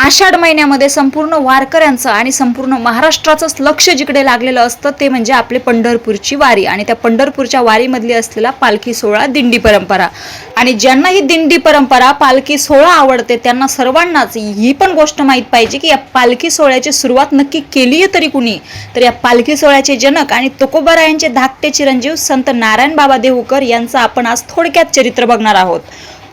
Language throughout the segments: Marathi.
आषाढ महिन्यामध्ये संपूर्ण वारकऱ्यांचं आणि संपूर्ण महाराष्ट्राचंच लक्ष जिकडे लागलेलं असतं ते म्हणजे आपले पंढरपूरची वारी आणि त्या पंढरपूरच्या वारीमधली असलेला पालखी सोहळा, दिंडी परंपरा. आणि ज्यांना ही दिंडी परंपरा, पालखी सोहळा आवडते त्यांना सर्वांनाच ही पण गोष्ट माहीत पाहिजे की या पालखी सोहळ्याची सुरुवात नक्की केली आहे तरी कुणी. तर या पालखी सोहळ्याचे जनक आणि तुकोबारायांचे धाकटे चिरंजीव संत नारायण बाबा देहूकर यांचं आपण आज थोडक्यात चरित्र बघणार आहोत.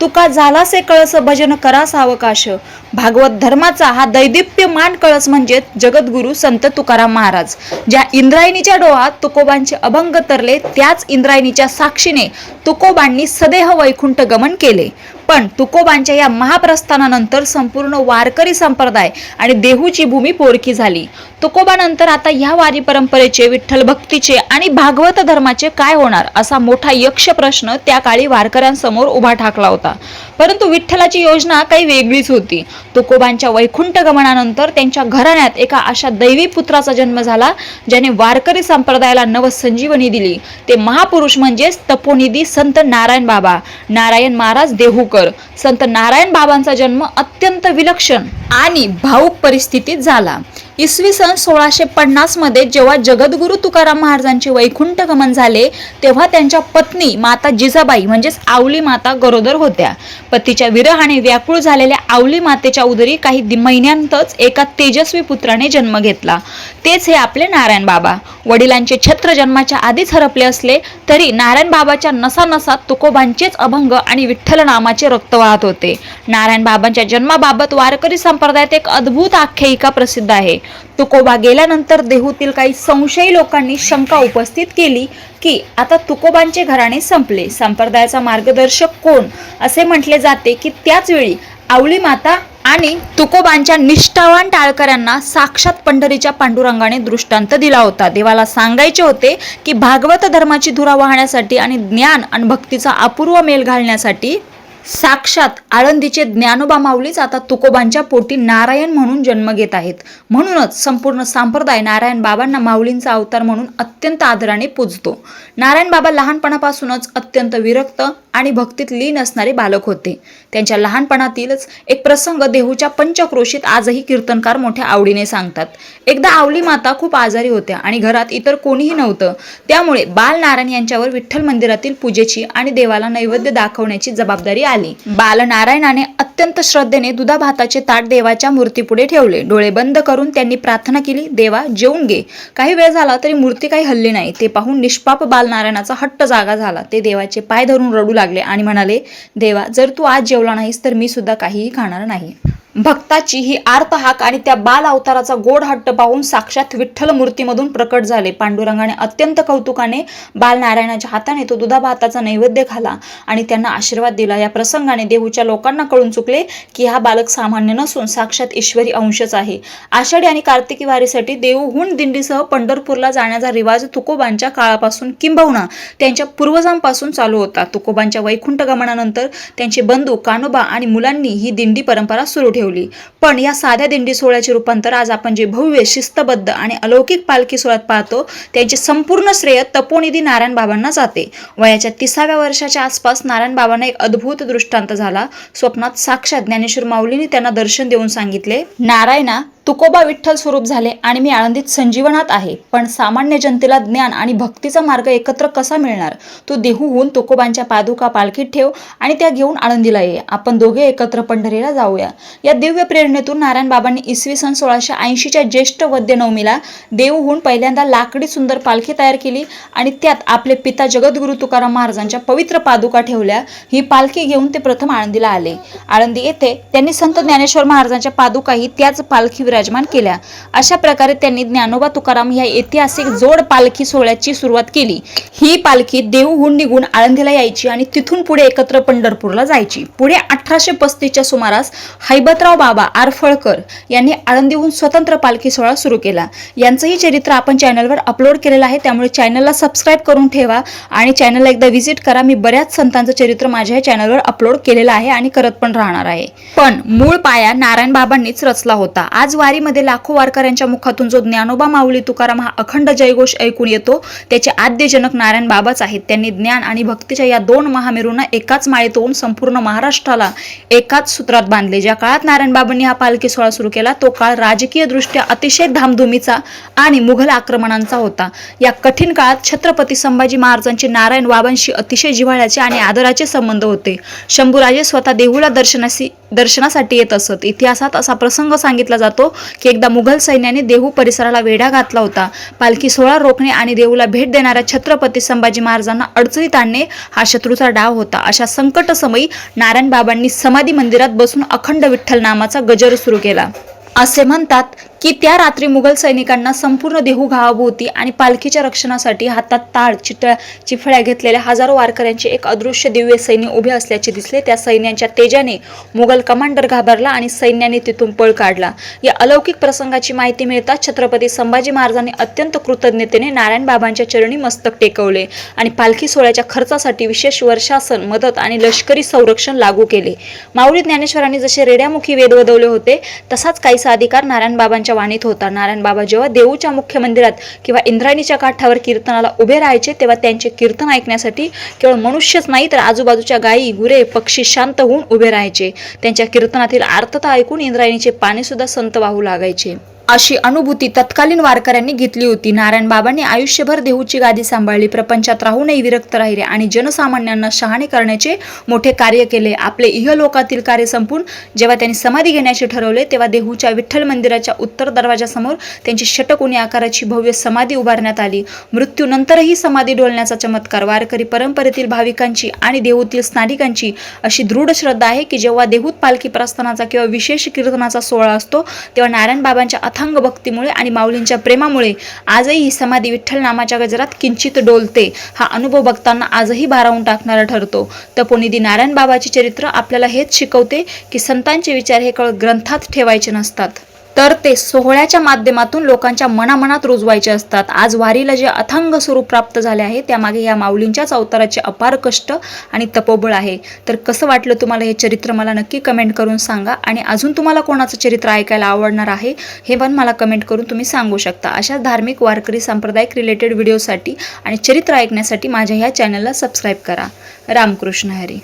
तुका झालासे कळस भजन करा सावकाश. भागवत धर्माचा हा दैदिप्यमान कळस म्हणजे जगद्गुरु संत तुकाराम महाराज. ज्या इंद्रायणीच्या डोहात तुकोबांचे अभंग तरले त्याच इंद्रायणीच्या साक्षीने तुकोबांनी सदेह वैकुंठ गमन केले. पण तुकोबांच्या या महाप्रस्थानानंतर संपूर्ण वारकरी संप्रदाय आणि देहूची भूमी पोरकी झाली. तुकोबानंतर आता ह्या वारी परंपरेचे, विठ्ठल भक्तीचे आणि भागवत धर्माचे काय होणार असा मोठा यक्ष प्रश्न त्या काळी वारकऱ्यांसमोर उभा ठाकला होता. परंतु विठ्ठलाची योजना काही वेगळीच होती. तुकोबांच्या वैकुंठ गमनानंतर त्यांच्या घराण्यात एका अशा दैवी पुत्राचा जन्म झाला ज्याने वारकरी संप्रदायाला नवसंजीवनी दिली. ते महापुरुष म्हणजेच तपोनिधी संत नारायण बाबा, नारायण महाराज देहूकर. संत नारायण बाबांचा जन्म अत्यंत विलक्षण आणि भावुक परिस्थितीत झाला. इसवी सन 1650 मध्ये जेव्हा जगद्गुरु तुकाराम महाराजांचे वैकुंठ गमन झाले तेव्हा त्यांच्या पत्नी माता जिजाबाई म्हणजेच आवली माता गरोदर होत्या. पतीच्या विरहाने व्याकुळ झालेल्या आवली मातेच्या उदरी काही महिन्यांतच एका तेजस्वी पुत्राने जन्म घेतला. तेच हे आपले नारायण बाबा. वडिलांचे छत्र जन्माच्या आधीच हरपले असले तरी नारायण बाबाच्या नसानसात तुकोबांचेच अभंग आणि विठ्ठल नामाचे रक्त वाहत होते. नारायण बाबांच्या जन्माबाबत वारकरी संप्रदायात एक अद्भुत आख्यायिका प्रसिद्ध आहे. तुकोबा गेल्यानंतर देहूतील काही संशयी लोकांनी शंका उपस्थित केली की आता तुकोबांचे घराणे संपले, संप्रदायाचा मार्गदर्शक कोण असे म्हटले जाते की त्याच वेळी आवली माता आणि तुकोबांच्या निष्ठावान टाळकऱ्यांना साक्षात पंढरीच्या पांडुरंगाने दृष्टांत दिला होता. देवाला सांगायचे होते की भागवत धर्माची धुरा वाहण्यासाठी आणि ज्ञान आणि भक्तीचा अपूर्व मेल घालण्यासाठी साक्षात आळंदीचे ज्ञानोबा माऊलीच आता तुकोबांच्या पोटी नारायण म्हणून जन्म घेत आहेत. म्हणूनच संपूर्ण संप्रदाय नारायण बाबांना माऊलींचा अवतार म्हणून अत्यंत आदराने पूजतो. नारायण बाबा लहानपणापासूनच अत्यंत विरक्त आणि भक्तीत लीन असणारे बालक होते. त्यांच्या लहानपणातीलच एक प्रसंग देहूच्या पंचक्रोशीत आजही कीर्तनकार मोठ्या आवडीने सांगतात. एकदा आवली माता खूप आजारी होत्या आणि घरात इतर कोणीही नव्हतं. त्यामुळे बाल नारायण यांच्यावर विठ्ठल मंदिरातील पूजेची आणि देवाला नैवेद्य दाखवण्याची जबाबदारी आली. बाल नारायणाने अत्यंत श्रद्धेने दुधा भाताचे ताट देवाच्या मूर्तीपुढे ठेवले. डोळे बंद करून त्यांनी प्रार्थना केली, देवा जेवून घे. काही वेळ झाला तरी मूर्ती काही हल्ली नाही. ते पाहून निष्पाप बाल नारायणाचा हट्ट जागा झाला. ते देवाचे पाय धरून रडू लागले आणि म्हणाले, देवा जर तू आज जेवला नाहीस तर मी सुद्धा काहीही खाणार नाही. भक्ताची ही आर्त हाक आणि त्या बाल अवताराचा गोड हट्ट पाहून साक्षात विठ्ठल मूर्तीमधून प्रकट झाले. पांडुरंगाने अत्यंत कौतुकाने बाल नारायणाच्या हाताने तो दुधा भाताचा नैवेद्य खाला आणि त्यांना आशीर्वाद दिला. या प्रसंगाने देहूच्या लोकांना कळून चुकले की हा बालक सामान्य नसून साक्षात ईश्वरी अंशच आहे. आषाढी आणि कार्तिकी वारीसाठी देहूहून दिंडीसह पंढरपूरला जाण्याचा रिवाज तुकोबांच्या काळापासून किंबहुना त्यांच्या पूर्वजांपासून चालू होता. तुकोबांच्या वैकुंठ गमनानंतर त्यांचे बंधू कानोबा आणि मुलांनी ही दिंडी परंपरा सुरू ठेवली. पण या साध्या दिंडी सोहळ्याचे रूपांतर आज आपण जे भव्य, शिस्तबद्ध आणि अलौकिक पालखी सोहळ्यात पाहतो त्यांचे संपूर्ण श्रेय तपोनिधी नारायण बाबांना जाते. वयाच्या 30व्या वर्षाच्या आसपास नारायण बाबांना एक अद्भुत दृष्टांत झाला. स्वप्नात साक्षात ज्ञानेश्वर माऊलींनी त्यांना दर्शन देऊन सांगितले, नारायणा तुकोबा विठ्ठल स्वरूप झाले आणि मी आळंदीत संजीवनात आहे. पण सामान्य जनतेला ज्ञान आणि भक्तीचा मार्ग एकत्र कसा मिळणार? तू देहूहून तुकोबांच्या पादुका पालखीत ठेव आणि त्या घेऊन आळंदीला ये. आपण दोघे एकत्र पंढरीला जाऊया. या दिव्य प्रेरणेतून नारायण बाबांनी इसवी सन 1680च्या ज्येष्ठ वद्य नवमीला देहूहून पहिल्यांदा लाकडी सुंदर पालखी तयार केली आणि त्यात आपले पिता जगद्गुरु तुकाराम महाराजांच्या पवित्र पादुका ठेवल्या. ही पालखी घेऊन ते प्रथम आळंदीला आले. आळंदी येथे त्यांनी संत ज्ञानेश्वर महाराजांच्या पादुकाही त्याच पालखी विराजमान केल्या. अशा प्रकारे त्यांनी ज्ञानोबा तुकाराम या ऐतिहासिक जोड पालखी सोहळ्याची सुरुवात केली. ही पालखी देहूहून निघून आळंदीला यायची आणि तिथून पुढे एकत्र पंढरपूरला जायची. पुढे 1835च्या सुमारास हैबतराव बाबा आरफळकर यांनी आळंदीहून स्वतंत्र पालखी सोहळा सुरू केला. यांचंही चरित्र आपण चॅनलवर अपलोड केलेलं आहे, त्यामुळे चॅनलला सबस्क्राईब करून ठेवा आणि चॅनलला एकदा व्हिजिट करा. मी बऱ्याच संतांचं चरित्र माझ्या चॅनलवर अपलोड केलेलं आहे आणि करत पण राहणार आहे. पण मूळ पाया नारायण बाबांनीच रचला होता. आज वारीमध्ये लाखो वारकऱ्यांच्या मुखातून जो ज्ञानोबा माऊली तुकाराम हा अखंड जयघोष ऐकून येतो त्याचे आद्यजनक नारायण बाबाच आहेत. त्यांनी ज्ञान आणि भक्तीच्या या दोन महामेरूंना एकाच माळेत ओवून संपूर्ण महाराष्ट्राला एकाच सूत्रात बांधले. ज्या काळात नारायण बाबांनी हा पालखी सोहळा सुरू केला तो काळ राजकीय दृष्ट्या अतिशय धामधुमीचा आणि मुघल आक्रमणांचा होता. या कठीण काळात छत्रपती संभाजी महाराजांचे नारायण बाबांशी अतिशय जिव्हाळ्याचे आणि आदराचे संबंध होते. शंभूराजे स्वतः देहूला दर्शनासाठी येत असत. इतिहासात असा प्रसंग सांगितला जातो की एकदा मुघल सैन्याने देहू परिसराला वेढा घातला होता. पालखी सोहळा रोखणे आणि देहूला भेट देणाऱ्या छत्रपती संभाजी महाराजांना अडचणीत आणणे हा शत्रूचा डाव होता. अशा संकट समयी नारायण बाबांनी समाधी मंदिरात बसून अखंड विठ्ठल नामाचा गजर सुरू केला. असे म्हणतात की त्या रात्री मुघल सैनिकांना संपूर्ण देहू गावाभोवती आणि पालखीच्या रक्षणासाठी हातात ताळ चिफळ्या घेतलेल्या हजारो वारकऱ्यांचे एक अदृश्य दिव्य सैन्य उभे असल्याचे दिसले. त्या सैन्याच्या तेजाने मुघल कमांडर घाबरला आणि सैन्याने तिथून पळ काढला. या अलौकिक प्रसंगाची माहिती मिळताच छत्रपती संभाजी महाराजांनी अत्यंत कृतज्ञतेने नारायण बाबांच्या चरणी मस्तक टेकवले आणि पालखी सोहळ्याच्या खर्चासाठी विशेष वर्षासन मदत आणि लष्करी संरक्षण लागू केले. माऊली ज्ञानेश्वरांनी जसे रेड्यामुखी वेद वदवले होते तसाच काहीसा अधिकार नारायण बाबांच्या वाणीत होता. नारायण बाबा जेव्हा देहूच्या मुख्य मंदिरात किंवा इंद्रायणीच्या काठावर कीर्तनाला उभे राहायचे तेव्हा त्यांचे कीर्तन ऐकण्यासाठी केवळ मनुष्यच नाही तर आजूबाजूच्या गायी गुरे पक्षी शांत होऊन उभे राहायचे. त्यांच्या कीर्तनातील आर्तता ऐकून इंद्रायणीचे पाणी सुद्धा संत वाहू लागायचे. अशी अनुभूती तत्कालीन वारकऱ्यांनी घेतली होती. नारायण बाबांनी आयुष्यभर देहूची गादी सांभाळली, प्रपंचात राहूनही विरक्त राहिले आणि जनसामान्यांना शहाणे करण्याचे मोठे कार्य केले. आपले इहलोकातील कार्य संपून जेव्हा त्यांनी समाधी घेण्याचे ठरवले तेव्हा देहूच्या विठ्ठल मंदिराच्या उत्तर दरवाजासमोर त्यांची षटकोनी आकाराची भव्य समाधी उभारण्यात आली. मृत्यूनंतरही समाधी डोलण्याचा चमत्कार वारकरी परंपरेतील भाविकांची आणि देहूतील स्थानिकांची अशी दृढ श्रद्धा आहे की जेव्हा देहूत पालखी प्रस्थानाचा किंवा विशेष कीर्तनाचा सोहळा असतो तेव्हा नारायण बाबांच्या अथांग भक्तीमुळे आणि माऊलींच्या प्रेमामुळे आजही ही समाधी विठ्ठल नामाच्या गजरात किंचित डोलते. हा अनुभव भक्तांना आजही भारावून टाकणारा ठरतो. तपोनिधी नारायण बाबाचे चरित्र आपल्याला हेच शिकवते की संतांचे विचार हे केवळ ग्रंथात ठेवायचे नसतात तर ते सोहळ्याच्या माध्यमातून लोकांच्या मनामनात रुजवायचे असतात. आज वारीला जे अथांग स्वरूप प्राप्त झाले आहे त्यामागे या माऊलींच्याच अवताराचे अपार कष्ट आणि तपोबळ आहे. तर कसं वाटलं तुम्हाला हे चरित्र मला नक्की कमेंट करून सांगा आणि अजून तुम्हाला कोणाचं चरित्र ऐकायला आवडणार आहे हे पण मला कमेंट करून तुम्ही सांगू शकता. अशा धार्मिक वारकरी सांप्रदायिक रिलेटेड व्हिडिओसाठी आणि चरित्र ऐकण्यासाठी माझ्या ह्या चॅनलला सबस्क्राईब करा. रामकृष्ण हरी.